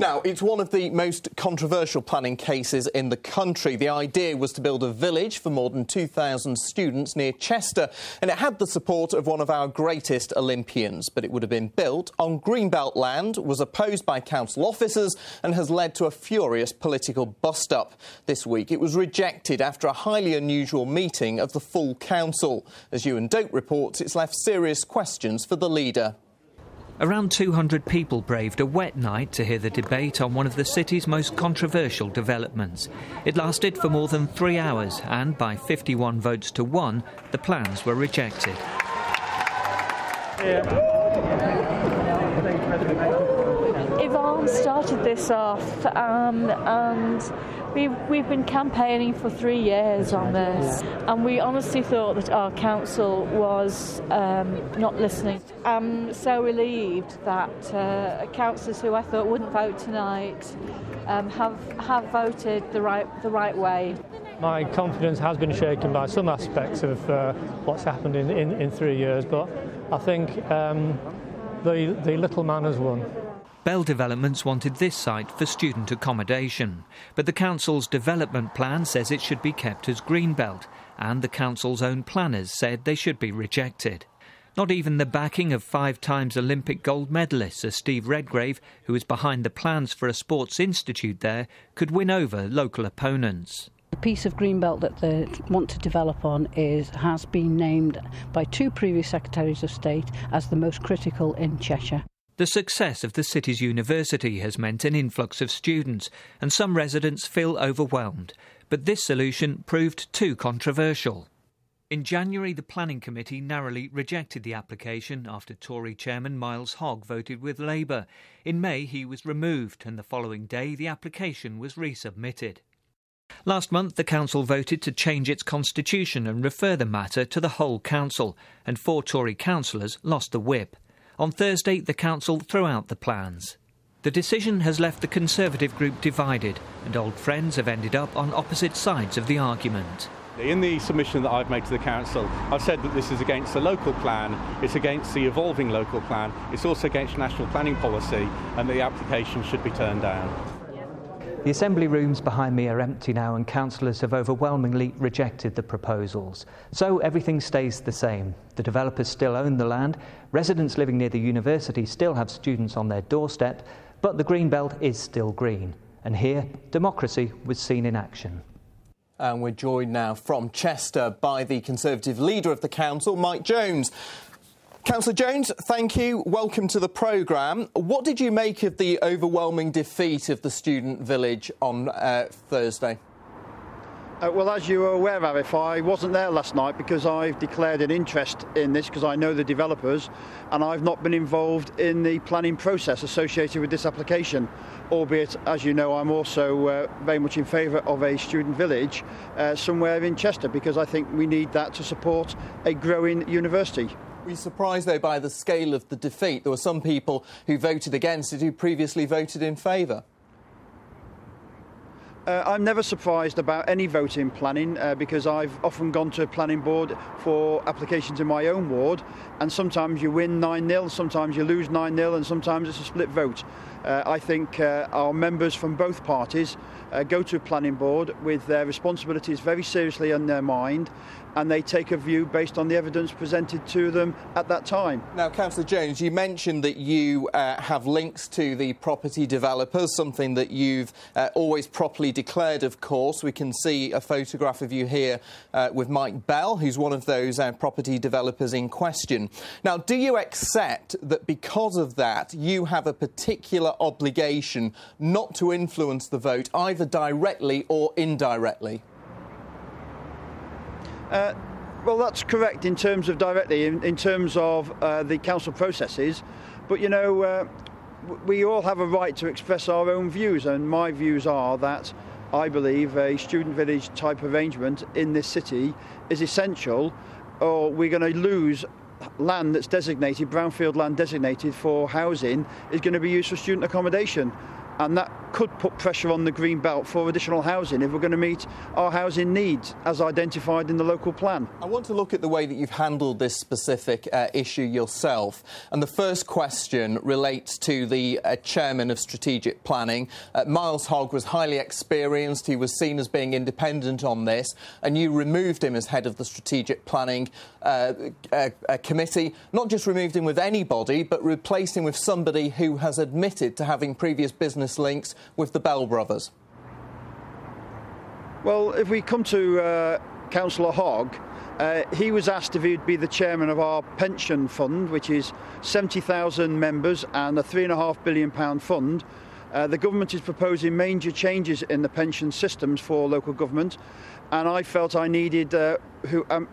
Now, it's one of the most controversial planning cases in the country. The idea was to build a village for more than 2,000 students near Chester, and it had the support of one of our greatest Olympians. But it would have been built on Greenbelt land, was opposed by council officers, and has led to a furious political bust-up. This week, it was rejected after a highly unusual meeting of the full council. As Ewan Doak reports, it's left serious questions for the leader. Around 200 people braved a wet night to hear the debate on one of the city's most controversial developments. It lasted for more than 3 hours and, by 51 votes to 1, the plans were rejected. Yvonne started this off and we've been campaigning for 3 years on this, and we honestly thought that our council was not listening. I'm so relieved that councillors who I thought wouldn't vote tonight have voted the right way. My confidence has been shaken by some aspects of what's happened in 3 years, but I think the little man has won. Bell Developments wanted this site for student accommodation, but the council's development plan says it should be kept as Greenbelt, and the council's own planners said they should be rejected. Not even the backing of 5-time Olympic gold medalist Sir Steve Redgrave, who is behind the plans for a sports institute there, could win over local opponents. The piece of Greenbelt that they want to develop on has been named by 2 previous Secretaries of State as the most critical in Cheshire. The success of the city's university has meant an influx of students, and some residents feel overwhelmed. But this solution proved too controversial. In January, the Planning Committee narrowly rejected the application after Tory Chairman Miles Hogg voted with Labour. In May, he was removed, and the following day, the application was resubmitted. Last month, the council voted to change its constitution and refer the matter to the whole council, and 4 Tory councillors lost the whip. On Thursday, the council threw out the plans. The decision has left the Conservative group divided, and old friends have ended up on opposite sides of the argument. In the submission that I've made to the council, I've said that this is against the local plan, it's against the evolving local plan, it's also against national planning policy, and the application should be turned down. The assembly rooms behind me are empty now, and councillors have overwhelmingly rejected the proposals. So everything stays the same. The developers still own the land, residents living near the university still have students on their doorstep, but the Greenbelt is still green. And here, democracy was seen in action. And we're joined now from Chester by the Conservative leader of the council, Mike Jones. Councillor Jones, thank you. Welcome to the programme. What did you make of the overwhelming defeat of the student village on Thursday? Well, as you are aware, Arif, I wasn't there last night because I've declared an interest in this because I know the developers, and I've not been involved in the planning process associated with this application, albeit, as you know, I'm also very much in favour of a student village somewhere in Chester, because I think we need that to support a growing university. Were you surprised, though, by the scale of the defeat? There were some people who voted against it who previously voted in favour. I'm never surprised about any vote in planning because I've often gone to a planning board for applications in my own ward, and sometimes you win 9-0, sometimes you lose 9-0, and sometimes it's a split vote. I think our members from both parties go to a planning board with their responsibilities very seriously on their mind, and they take a view based on the evidence presented to them at that time. Now, Councillor Jones, you mentioned that you have links to the property developers, something that you've always properly declared, of course. We can see a photograph of you here with Mike Bell, who's one of those property developers in question. Now, do you accept that because of that, you have a particular obligation not to influence the vote, either directly or indirectly? Well, that's correct in terms of directly, in terms of the council processes. But, you know, we all have a right to express our own views, and my views are that I believe a student village type arrangement in this city is essential, or we're going to lose land that's designated, brownfield land designated for housing, is going to be used for student accommodation. and that could put pressure on the Green Belt for additional housing if we're going to meet our housing needs as identified in the local plan. I want to look at the way that you've handled this specific issue yourself, and the first question relates to the chairman of strategic planning. Miles Hogg was highly experienced, he was seen as being independent on this, and you removed him as head of the strategic planning committee. Not just removed him with anybody, but replaced him with somebody who has admitted to having previous business links with the Bell brothers. Well, if we come to Councillor Hogg, he was asked if he'd be the chairman of our pension fund, which is 70,000 members and a £3.5 billion fund. The government is proposing major changes in the pension systems for local government, and I felt I needed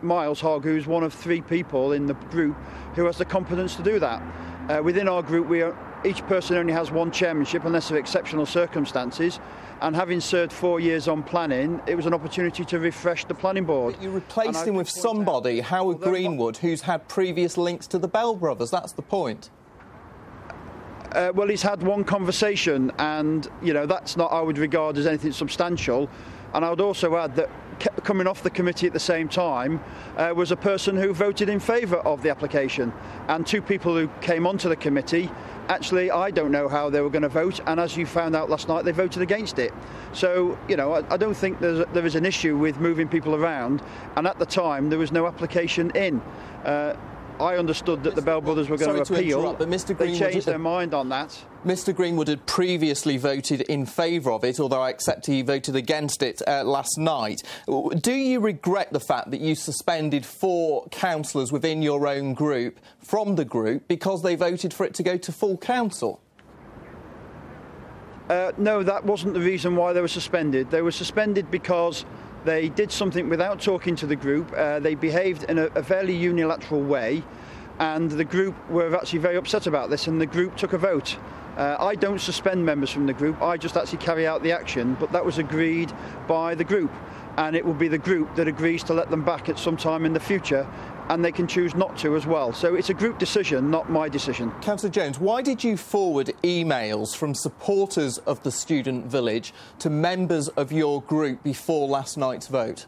Miles Hogg, who's one of 3 people in the group who has the competence to do that. Within our group, each person only has one chairmanship unless there are exceptional circumstances, and having served 4 years on planning, it was an opportunity to refresh the planning board. But you replaced him with somebody, Howard Greenwood, who's had previous links to the Bell brothers. That's the point. Well, he's had one conversation, and that's not, I would regard as anything substantial. And I would also add that coming off the committee at the same time was a person who voted in favour of the application, and 2 people who came onto the committee. Actually, I don't know how they were going to vote, and as you found out last night, they voted against it. So, I don't think there is an issue with moving people around, and at the time there was no application in. I understood that the Bell brothers were going to appeal, but Mr. Greenwood, they changed their mind on that. Mr. Greenwood had previously voted in favour of it, although I accept he voted against it last night. Do you regret the fact that you suspended 4 councillors within your own group from the group because they voted for it to go to full council? No, that wasn't the reason why they were suspended. They were suspended because they did something without talking to the group. They behaved in a fairly unilateral way, and the group were actually very upset about this, and the group took a vote. I don't suspend members from the group, I just actually carry out the action, but that was agreed by the group, and it will be the group that agrees to let them back at some time in the future, and they can choose not to as well. So it's a group decision, not my decision. Councillor Jones, why did you forward emails from supporters of the student village to members of your group before last night's vote?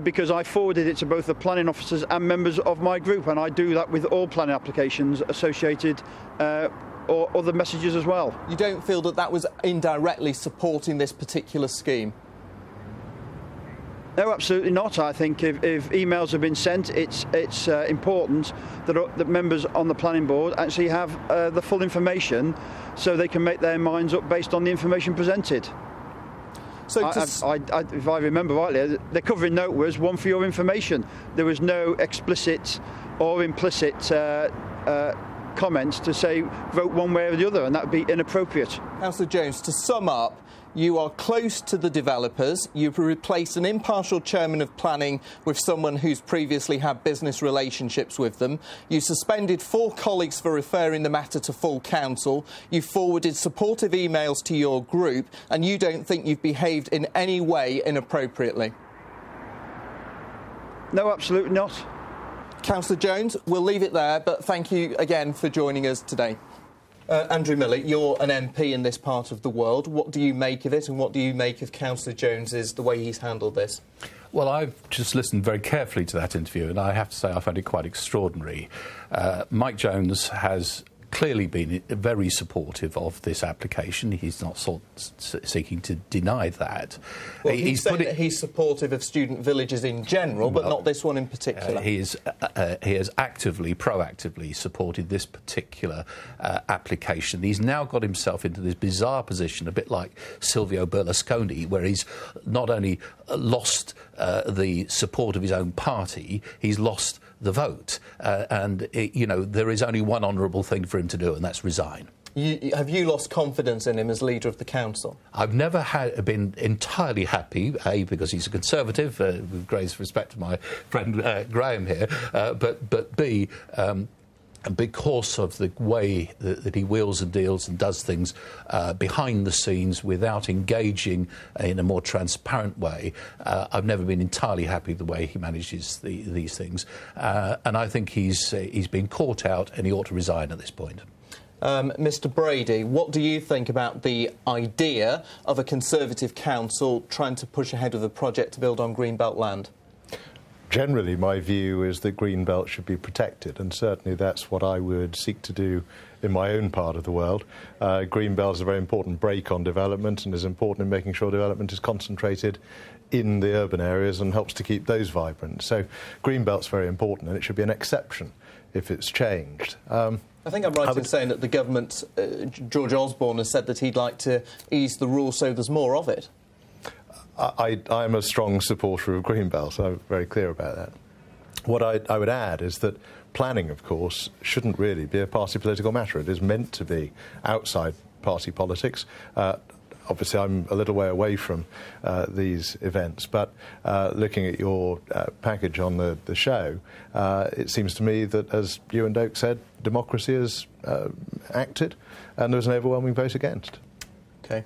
Because I forwarded it to both the planning officers and members of my group, and I do that with all planning applications associated or other messages as well. You don't feel that that was indirectly supporting this particular scheme? No, absolutely not. I think if emails have been sent, it's important that members on the planning board actually have the full information so they can make their minds up based on the information presented. So if I remember rightly, the covering note was one for your information. There was no explicit or implicit comments to say vote one way or the other, and that would be inappropriate. Councillor Jones, to sum up, you are close to the developers. You've replaced an impartial chairman of planning with someone who's previously had business relationships with them. You suspended 4 colleagues for referring the matter to full council. You forwarded supportive emails to your group, and you don't think you've behaved in any way inappropriately? No, absolutely not. Councillor Jones, we'll leave it there, but thank you again for joining us today. Andrew Millett, you're an MP in this part of the world. What do you make of it, and what do you make of Councillor Jones's, the way he's handled this? Well, I've just listened very carefully to that interview, and I have to say I found it quite extraordinary. Mike Jones has clearly been very supportive of this application. He's not seeking to deny that. Well, he's saying that he's supportive of student villages in general, but not this one in particular. He has actively, proactively supported this particular application. He's now got himself into this bizarre position, a bit like Silvio Berlusconi, where he's not only lost the support of his own party, he's lost the vote. There is only one honourable thing for him to do, and that's resign. Have you lost confidence in him as leader of the council? I've never been entirely happy, A, because he's a Conservative, with great respect to my friend Graham here, but B, because of the way that he wheels and deals and does things behind the scenes without engaging in a more transparent way. I've never been entirely happy with the way he manages these things. And I think he's been caught out, and he ought to resign at this point. Mr Brady, what do you think about the idea of a Conservative council trying to push ahead with a project to build on Greenbelt land? Generally, my view is that Greenbelt should be protected, and certainly that's what I would seek to do in my own part of the world. Greenbelt is a very important brake on development and is important in making sure development is concentrated in the urban areas and helps to keep those vibrant. So Greenbelt's very important, and it should be an exception if it's changed. I think I'm right in saying that the government, George Osborne, has said that he'd like to ease the rules so there's more of it. I'm a strong supporter of Greenbelt, I'm very clear about that. What I would add is that planning, of course, shouldn't really be a party political matter. It is meant to be outside party politics. Obviously, I'm a little way away from these events, but looking at your package on the show, it seems to me that, as you and Doak said, democracy has acted and there was an overwhelming vote against.